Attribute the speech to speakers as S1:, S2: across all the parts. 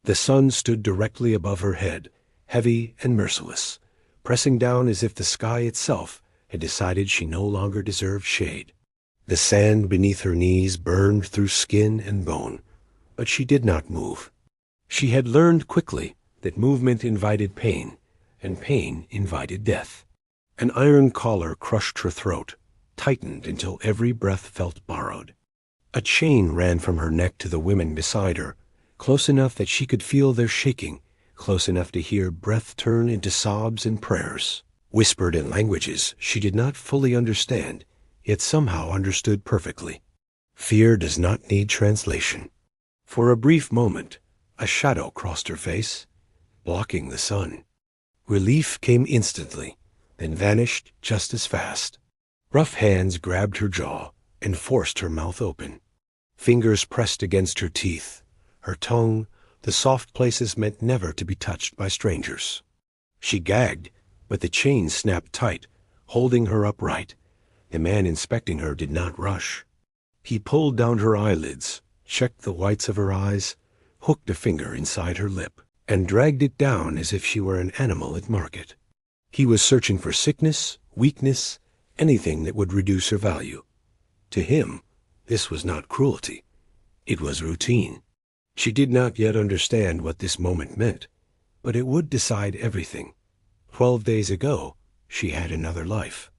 S1: The sun stood directly above her head, heavy and merciless, pressing down as if the sky itself had decided she no longer deserved shade. The sand beneath her knees burned through skin and bone, but she did not move. She had learned quickly that movement invited pain, and pain invited death. An iron collar crushed her throat, tightened until every breath felt borrowed. A chain ran from her neck to the women beside her, close enough that she could feel their shaking, close enough to hear breath turn into sobs and prayers, whispered in languages she did not fully understand, yet somehow understood perfectly. Fear does not need translation. For a brief moment, a shadow crossed her face, blocking the sun. Relief came instantly, then vanished just as fast. Rough hands grabbed her jaw and forced her mouth open. Fingers pressed against her teeth, her tongue, the soft places meant never to be touched by strangers. She gagged, but the chain snapped tight, holding her upright. The man inspecting her did not rush. He pulled down her eyelids, checked the whites of her eyes, hooked a finger inside her lip, and dragged it down as if she were an animal at market. He was searching for sickness, weakness, anything that would reduce her value. To him, this was not cruelty. It was routine. She did not yet understand what this moment meant, but it would decide everything. 12 days ago, she had another life.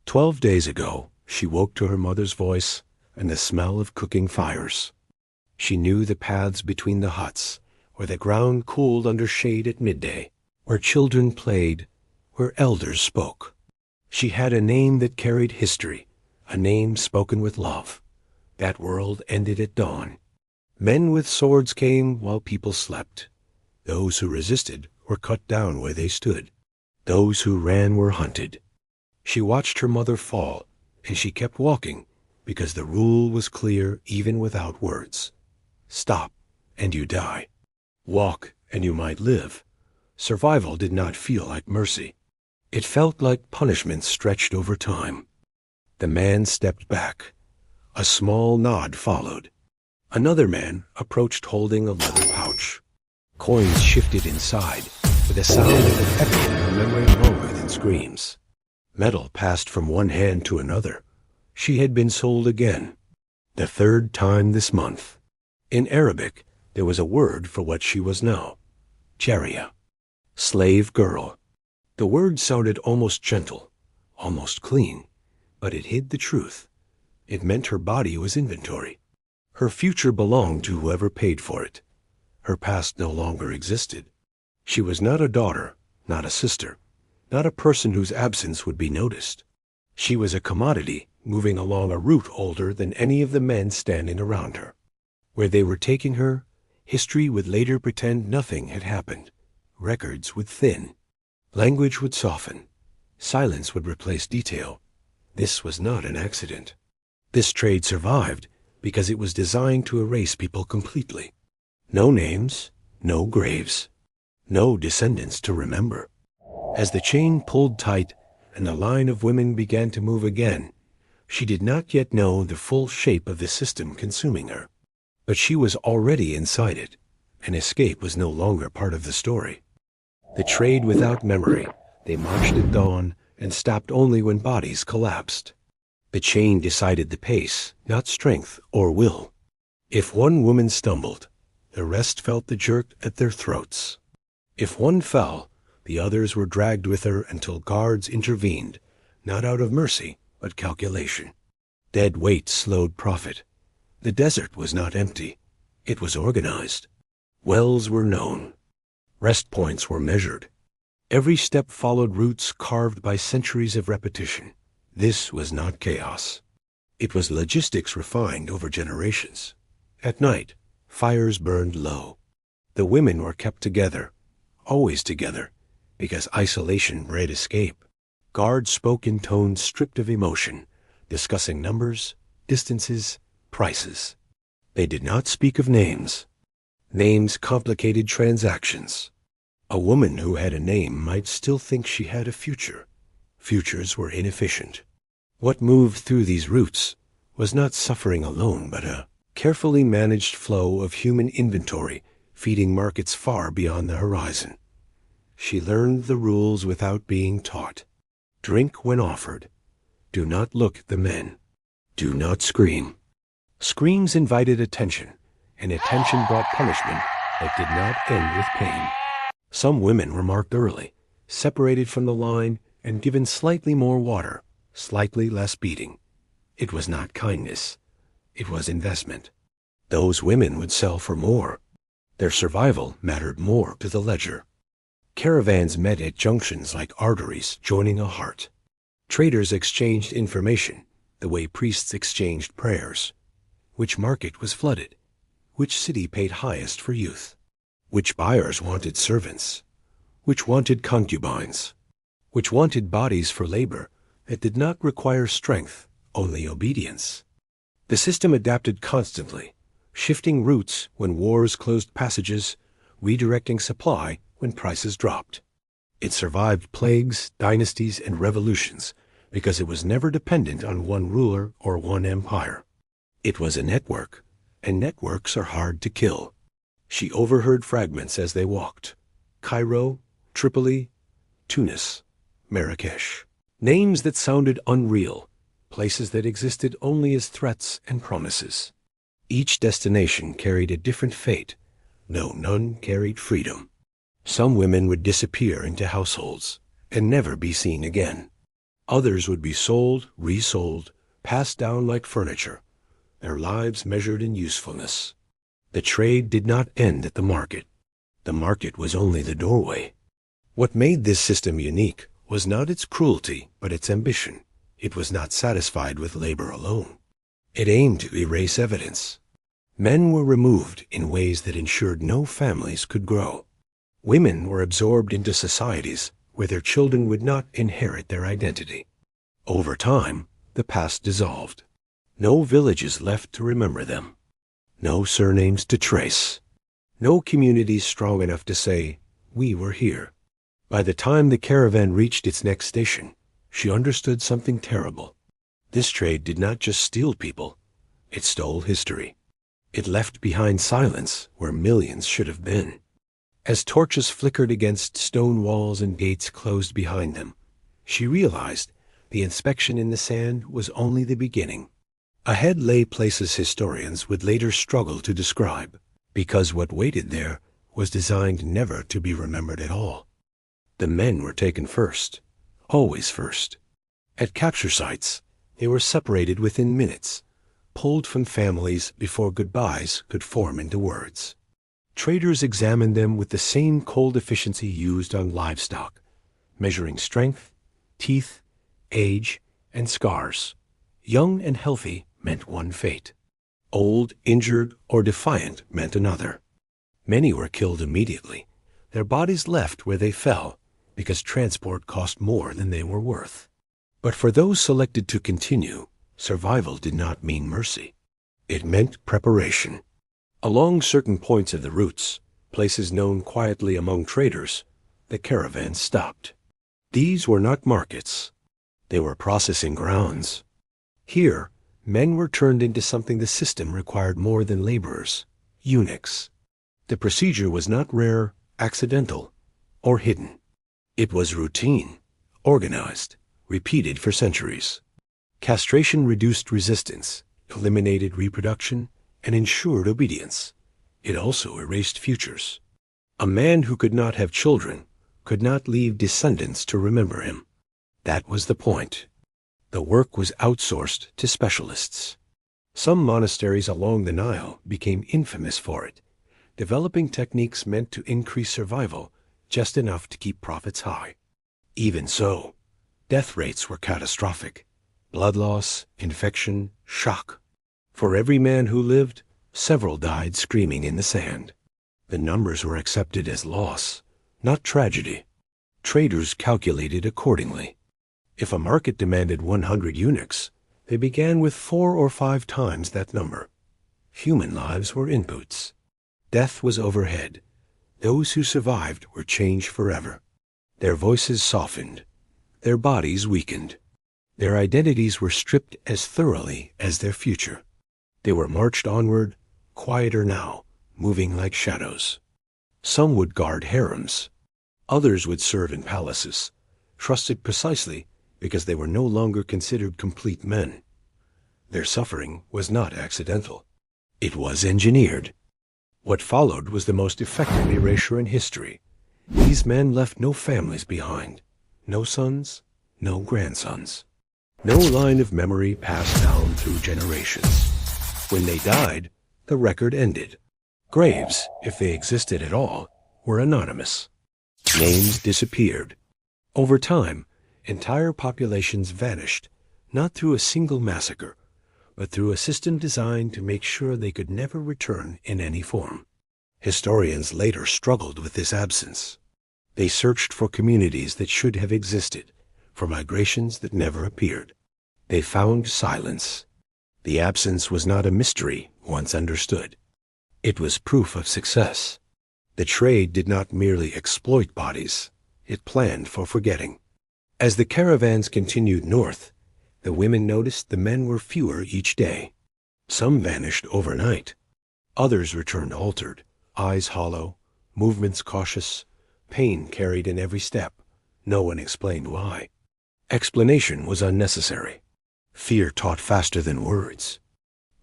S1: 12 days ago, she woke to her mother's voice and the smell of cooking fires. She knew the paths between the huts, where the ground cooled under shade at midday, where children played, where elders spoke. She had a name that carried history, a name spoken with love. That world ended at dawn. Men with swords came while people slept. Those who resisted were cut down where they stood. Those who ran were hunted. She watched her mother fall, and she kept walking, because the rule was clear even without words. Stop, and you die. Walk, and you might live. Survival did not feel like mercy. It felt like punishment stretched over time. The man stepped back. A small nod followed. Another man approached holding a leather pouch. Coins shifted inside, with a sound that echoed in her memory longer than screams. Metal passed from one hand to another. She had been sold again. The third time this month. In Arabic, there was a word for what she was now. Jariya. Slave girl. The word sounded almost gentle, almost clean, but it hid the truth. It meant her body was inventory. Her future belonged to whoever paid for it. Her past no longer existed. She was not a daughter, not a sister, not a person whose absence would be noticed. She was a commodity moving along a route older than any of the men standing around her. Where they were taking her, history would later pretend nothing had happened. Records would thin. Language would soften. Silence would replace detail. This was not an accident. This trade survived because it was designed to erase people completely. No names, no graves, no descendants to remember. As the chain pulled tight and the line of women began to move again, she did not yet know the full shape of the system consuming her. But she was already inside it, and escape was no longer part of the story. The trade without memory, they marched at dawn and stopped only when bodies collapsed. The chain decided the pace, not strength or will. If one woman stumbled, the rest felt the jerk at their throats. If one fell, the others were dragged with her until guards intervened, not out of mercy, but calculation. Dead weight slowed profit. The desert was not empty. It was organized. Wells were known. Rest points were measured. Every step followed routes carved by centuries of repetition. This was not chaos. It was logistics refined over generations. At night, fires burned low. The women were kept together, always together, because isolation bred escape. Guards spoke in tones stripped of emotion, discussing numbers, distances, prices. They did not speak of names. Names complicated transactions. A woman who had a name might still think she had a future. Futures were inefficient. What moved through these routes was not suffering alone, but a carefully managed flow of human inventory feeding markets far beyond the horizon. She learned the rules without being taught. Drink when offered. Do not look at the men. Do not scream. Screams invited attention, and attention brought punishment that did not end with pain. Some women were marked early, separated from the line, and given slightly more water, slightly less beating. It was not kindness. It was investment. Those women would sell for more. Their survival mattered more to the ledger. Caravans met at junctions like arteries joining a heart. Traders exchanged information the way priests exchanged prayers. Which market was flooded? Which city paid highest for youth? Which buyers wanted servants? Which wanted concubines? Which wanted bodies for labor that did not require strength, only obedience? The system adapted constantly, shifting routes when wars closed passages, redirecting supply when prices dropped. It survived plagues, dynasties, and revolutions because it was never dependent on one ruler or one empire. It was a network, and networks are hard to kill. She overheard fragments as they walked. Cairo, Tripoli, Tunis, Marrakesh. Names that sounded unreal, places that existed only as threats and promises. Each destination carried a different fate. No, none carried freedom. Some women would disappear into households and never be seen again. Others would be sold, resold, passed down like furniture, their lives measured in usefulness. The trade did not end at the market. The market was only the doorway. What made this system unique was not its cruelty, but its ambition. It was not satisfied with labor alone. It aimed to erase evidence. Men were removed in ways that ensured no families could grow. Women were absorbed into societies where their children would not inherit their identity. Over time, the past dissolved. No villages left to remember them. No surnames to trace. No communities strong enough to say, "We were here." By the time the caravan reached its next station, she understood something terrible. This trade did not just steal people, it stole history. It left behind silence where millions should have been. As torches flickered against stone walls and gates closed behind them, she realized the inspection in the sand was only the beginning. Ahead lay places historians would later struggle to describe, because what waited there was designed never to be remembered at all. The men were taken first, always first. At capture sites, they were separated within minutes, pulled from families before goodbyes could form into words. Traders examined them with the same cold efficiency used on livestock, measuring strength, teeth, age, and scars. Young and healthy meant one fate. Old, injured, or defiant meant another. Many were killed immediately. Their bodies left where they fell because transport cost more than they were worth. But for those selected to continue, survival did not mean mercy. It meant preparation. Along certain points of the routes, places known quietly among traders, the caravans stopped. These were not markets. They were processing grounds. Here, men were turned into something the system required more than laborers, eunuchs. The procedure was not rare, accidental, or hidden. It was routine, organized, repeated for centuries. Castration reduced resistance, eliminated reproduction, and ensured obedience. It also erased futures. A man who could not have children could not leave descendants to remember him. That was the point. The work was outsourced to specialists. Some monasteries along the Nile became infamous for it, developing techniques meant to increase survival just enough to keep profits high. Even so, death rates were catastrophic. Blood loss, infection, shock. For every man who lived, several died screaming in the sand. The numbers were accepted as loss, not tragedy. Traders calculated accordingly. If a market demanded 100 eunuchs, they began with 4 or 5 times that number. Human lives were inputs. Death was overhead. Those who survived were changed forever. Their voices softened. Their bodies weakened. Their identities were stripped as thoroughly as their future. They were marched onward, quieter now, moving like shadows. Some would guard harems. Others would serve in palaces, trusted precisely because they were no longer considered complete men. Their suffering was not accidental. It was engineered. What followed was the most effective erasure in history. These men left no families behind, no sons, no grandsons. No line of memory passed down through generations. When they died, the record ended. Graves, if they existed at all, were anonymous. Names disappeared. Over time, entire populations vanished, not through a single massacre, but through a system designed to make sure they could never return in any form. Historians later struggled with this absence. They searched for communities that should have existed, for migrations that never appeared. They found silence. The absence was not a mystery once understood. It was proof of success. The trade did not merely exploit bodies, it planned for forgetting. As the caravans continued north, the women noticed the men were fewer each day. Some vanished overnight. Others returned altered, eyes hollow, movements cautious, pain carried in every step. No one explained why. Explanation was unnecessary. Fear taught faster than words.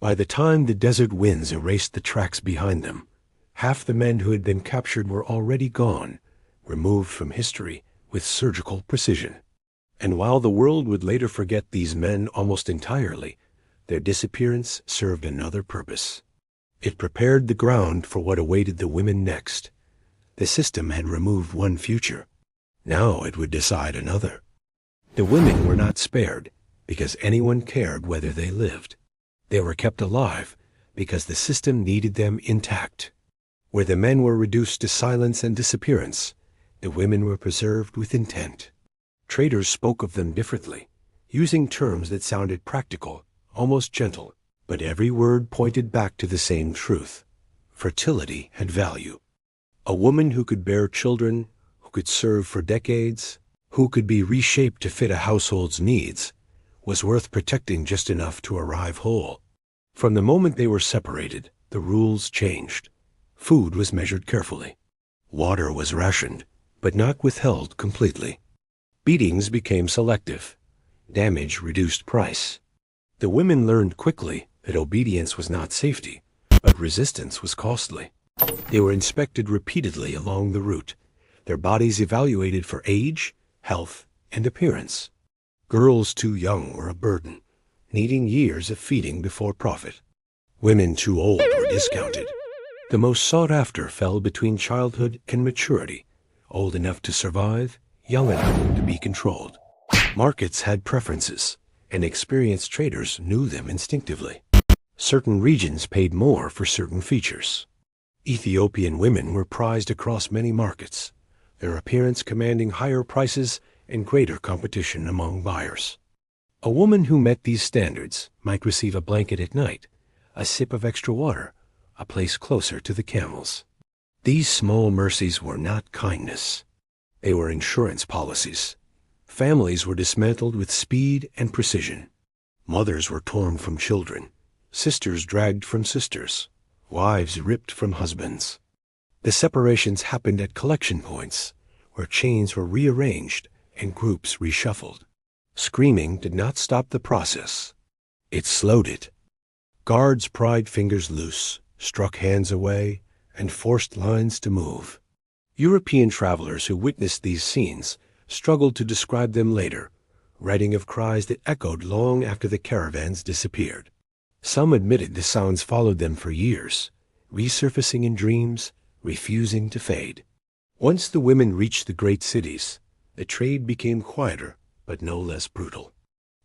S1: By the time the desert winds erased the tracks behind them, half the men who had been captured were already gone, removed from history with surgical precision. And while the world would later forget these men almost entirely, their disappearance served another purpose. It prepared the ground for what awaited the women next. The system had removed one future. Now it would decide another. The women were not spared because anyone cared whether they lived. They were kept alive because the system needed them intact. Where the men were reduced to silence and disappearance, the women were preserved with intent. Traders spoke of them differently, using terms that sounded practical, almost gentle, but every word pointed back to the same truth. Fertility had value. A woman who could bear children, who could serve for decades, who could be reshaped to fit a household's needs, was worth protecting just enough to arrive whole. From the moment they were separated, the rules changed. Food was measured carefully. Water was rationed, but not withheld completely. Beatings became selective. Damage reduced price. The women learned quickly that obedience was not safety, but resistance was costly. They were inspected repeatedly along the route, their bodies evaluated for age, health, and appearance. Girls too young were a burden, needing years of feeding before profit. Women too old were discounted. The most sought after fell between childhood and maturity, old enough to survive, young enough to be controlled. Markets had preferences, and experienced traders knew them instinctively. Certain regions paid more for certain features. Ethiopian women were prized across many markets, their appearance commanding higher prices and greater competition among buyers. A woman who met these standards might receive a blanket at night, a sip of extra water, a place closer to the camels. These small mercies were not kindness. They were insurance policies. Families were dismantled with speed and precision. Mothers were torn from children, sisters dragged from sisters, wives ripped from husbands. The separations happened at collection points, where chains were rearranged and groups reshuffled. Screaming did not stop the process. It slowed it. Guards pried fingers loose, struck hands away, and forced lines to move. European travelers who witnessed these scenes struggled to describe them later, writing of cries that echoed long after the caravans disappeared. Some admitted the sounds followed them for years, resurfacing in dreams, refusing to fade. Once the women reached the great cities, the trade became quieter, but no less brutal.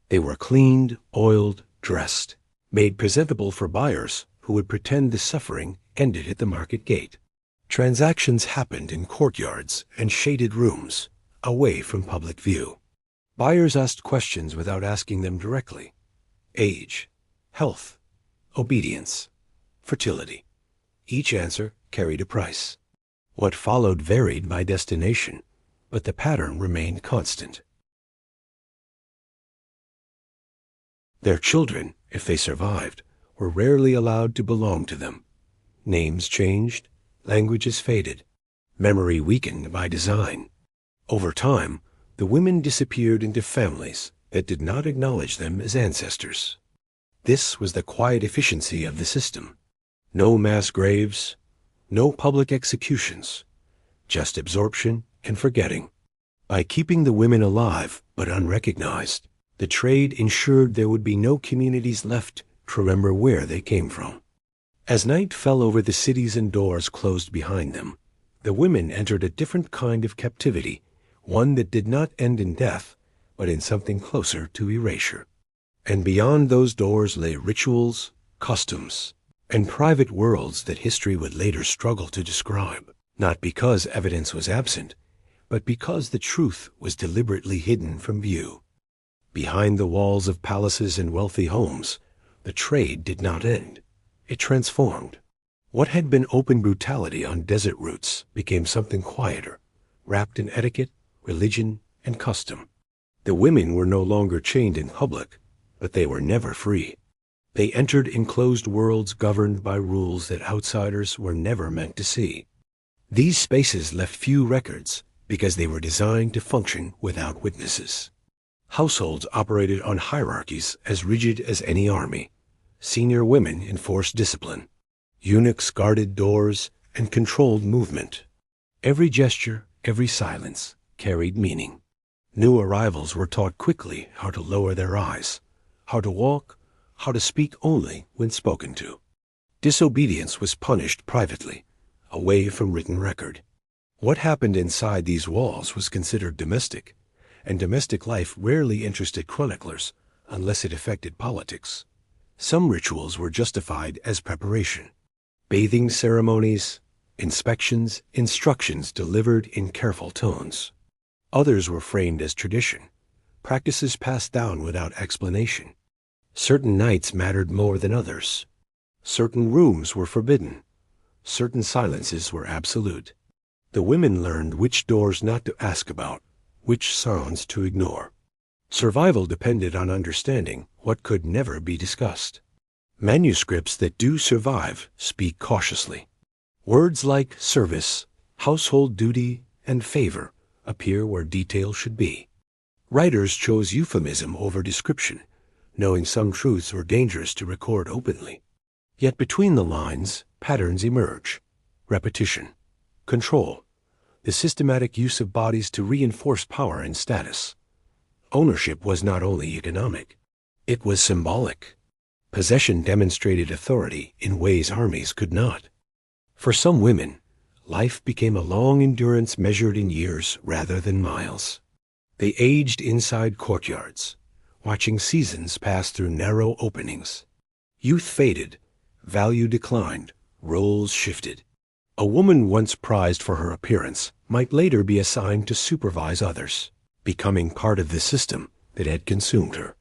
S1: They were cleaned, oiled, dressed, made presentable for buyers who would pretend the suffering ended at the market gate. Transactions happened in courtyards and shaded rooms, away from public view. Buyers asked questions without asking them directly. Age, health, obedience, fertility. Each answer carried a price. What followed varied by destination, but the pattern remained constant. Their children, if they survived, were rarely allowed to belong to them. Names changed, languages faded, memory weakened by design. Over time, the women disappeared into families that did not acknowledge them as ancestors. This was the quiet efficiency of the system. No mass graves, no public executions, just absorption and forgetting. By keeping the women alive but unrecognized, the trade ensured there would be no communities left to remember where they came from. As night fell over the cities and doors closed behind them, the women entered a different kind of captivity, one that did not end in death, but in something closer to erasure. And beyond those doors lay rituals, customs, and private worlds that history would later struggle to describe, not because evidence was absent, but because the truth was deliberately hidden from view. Behind the walls of palaces and wealthy homes, the trade did not end. It transformed. What had been open brutality on desert routes became something quieter, wrapped in etiquette, religion, and custom. The women were no longer chained in public, but they were never free. They entered enclosed worlds governed by rules that outsiders were never meant to see. These spaces left few records because they were designed to function without witnesses. Households operated on hierarchies as rigid as any army. Senior women enforced discipline. Eunuchs guarded doors and controlled movement. Every gesture, every silence carried meaning. New arrivals were taught quickly how to lower their eyes, how to walk, how to speak only when spoken to. Disobedience was punished privately, away from written record. What happened inside these walls was considered domestic, and domestic life rarely interested chroniclers unless it affected politics. Some rituals were justified as preparation. Bathing ceremonies, inspections, instructions delivered in careful tones. Others were framed as tradition, practices passed down without explanation. Certain nights mattered more than others. Certain rooms were forbidden. Certain silences were absolute. The women learned which doors not to ask about, which sounds to ignore. Survival depended on understanding what could never be discussed. Manuscripts that do survive speak cautiously. Words like service, household duty, and favor appear where detail should be. Writers chose euphemism over description, knowing some truths were dangerous to record openly. Yet between the lines, patterns emerge. Repetition, control, the systematic use of bodies to reinforce power and status. Ownership was not only economic, it was symbolic. Possession demonstrated authority in ways armies could not. For some women, life became a long endurance measured in years rather than miles. They aged inside courtyards, watching seasons pass through narrow openings. Youth faded, value declined, roles shifted. A woman once prized for her appearance might later be assigned to supervise others, becoming part of the system that had consumed her.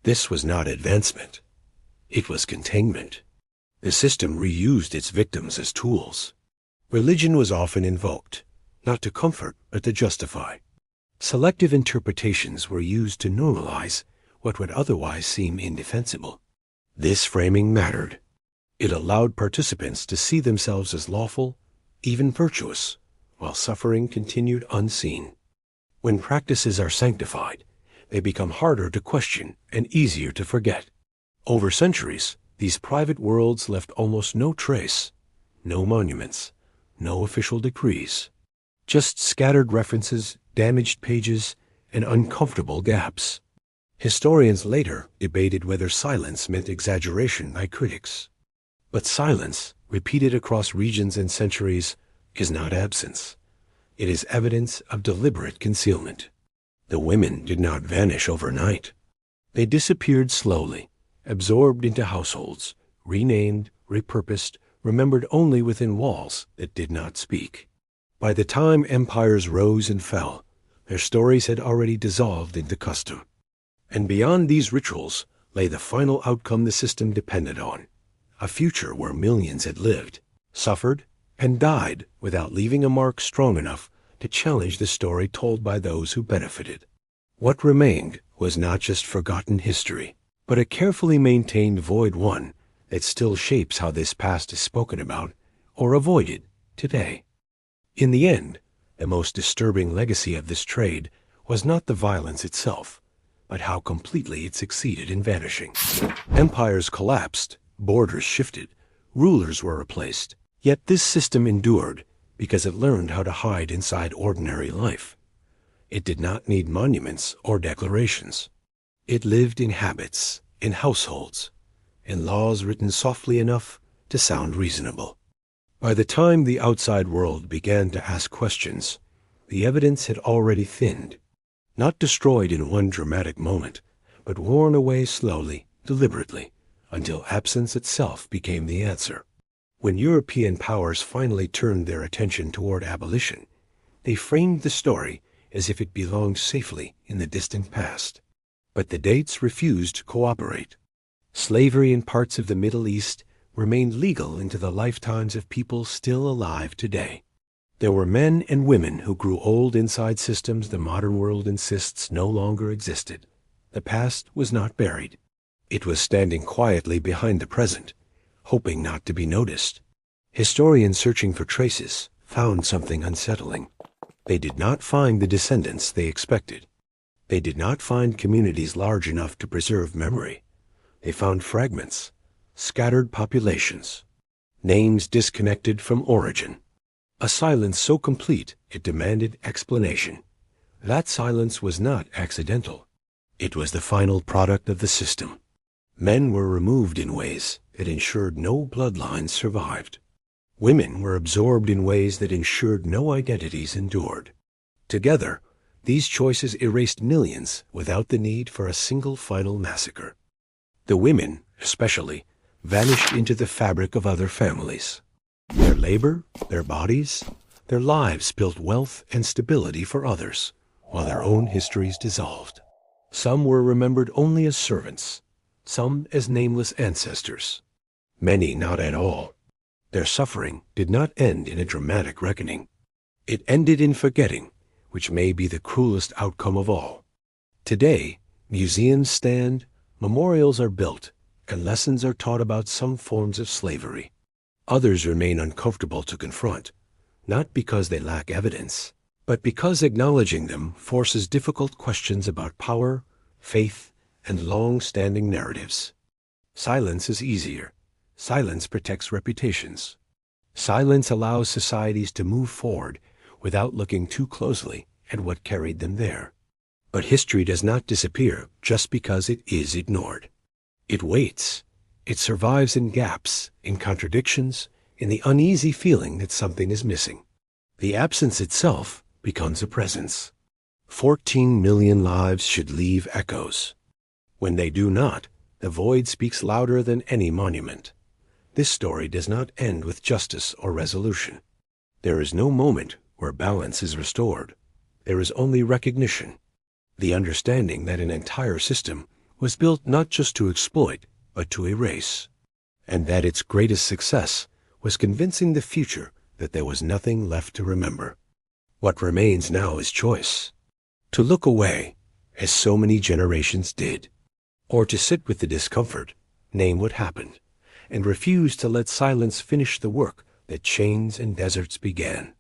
S1: This was not advancement. It was containment. The system reused its victims as tools. Religion was often invoked, not to comfort, but to justify. Selective interpretations were used to normalize what would otherwise seem indefensible. This framing mattered. It allowed participants to see themselves as lawful, even virtuous, while suffering continued unseen. When practices are sanctified, they become harder to question and easier to forget. Over centuries, these private worlds left almost no trace, no monuments, no official decrees, just scattered references, damaged pages, and uncomfortable gaps. Historians later debated whether silence meant exaggeration by critics. But silence, repeated across regions and centuries, is not absence. It is evidence of deliberate concealment. The women did not vanish overnight. They disappeared slowly, absorbed into households, renamed, repurposed, remembered only within walls that did not speak. By the time empires rose and fell, their stories had already dissolved into custom. And beyond these rituals lay the final outcome the system depended on, a future where millions had lived, suffered, and died without leaving a mark strong enough to challenge the story told by those who benefited. What remained was not just forgotten history, but a carefully maintained void one that still shapes how this past is spoken about or avoided today. In the end, the most disturbing legacy of this trade was not the violence itself, but how completely it succeeded in vanishing. Empires collapsed, borders shifted, rulers were replaced. Yet this system endured because it learned how to hide inside ordinary life. It did not need monuments or declarations. It lived in habits, in households, in laws written softly enough to sound reasonable. By the time the outside world began to ask questions, the evidence had already thinned, not destroyed in one dramatic moment, but worn away slowly, deliberately, until absence itself became the answer. When European powers finally turned their attention toward abolition, they framed the story as if it belonged safely in the distant past. But the dates refused to cooperate. Slavery in parts of the Middle East remained legal into the lifetimes of people still alive today. There were men and women who grew old inside systems the modern world insists no longer existed. The past was not buried. It was standing quietly behind the present, hoping not to be noticed. Historians searching for traces found something unsettling. They did not find the descendants they expected. They did not find communities large enough to preserve memory. They found fragments, scattered populations, names disconnected from origin. A silence so complete it demanded explanation. That silence was not accidental. It was the final product of the system. Men were removed in ways that ensured no bloodlines survived. Women were absorbed in ways that ensured no identities endured. Together, these choices erased millions without the need for a single final massacre. The women, especially, vanished into the fabric of other families. Their labor, their bodies, their lives built wealth and stability for others, while their own histories dissolved. Some were remembered only as servants, some as nameless ancestors, many not at all. Their suffering did not end in a dramatic reckoning. It ended in forgetting, which may be the cruelest outcome of all. Today, museums stand, memorials are built, and lessons are taught about some forms of slavery. Others remain uncomfortable to confront, not because they lack evidence, but because acknowledging them forces difficult questions about power, faith, and long-standing narratives. Silence is easier. Silence protects reputations. Silence allows societies to move forward without looking too closely at what carried them there. But history does not disappear just because it is ignored. It waits. It survives in gaps, in contradictions, in the uneasy feeling that something is missing. The absence itself becomes a presence. 14 million lives should leave echoes. When they do not, the void speaks louder than any monument. This story does not end with justice or resolution. There is no moment where balance is restored. There is only recognition, the understanding that an entire system was built not just to exploit, but to erase, and that its greatest success was convincing the future that there was nothing left to remember. What remains now is choice. To look away, as so many generations did, or to sit with the discomfort, name what happened, and refuse to let silence finish the work that chains and deserts began.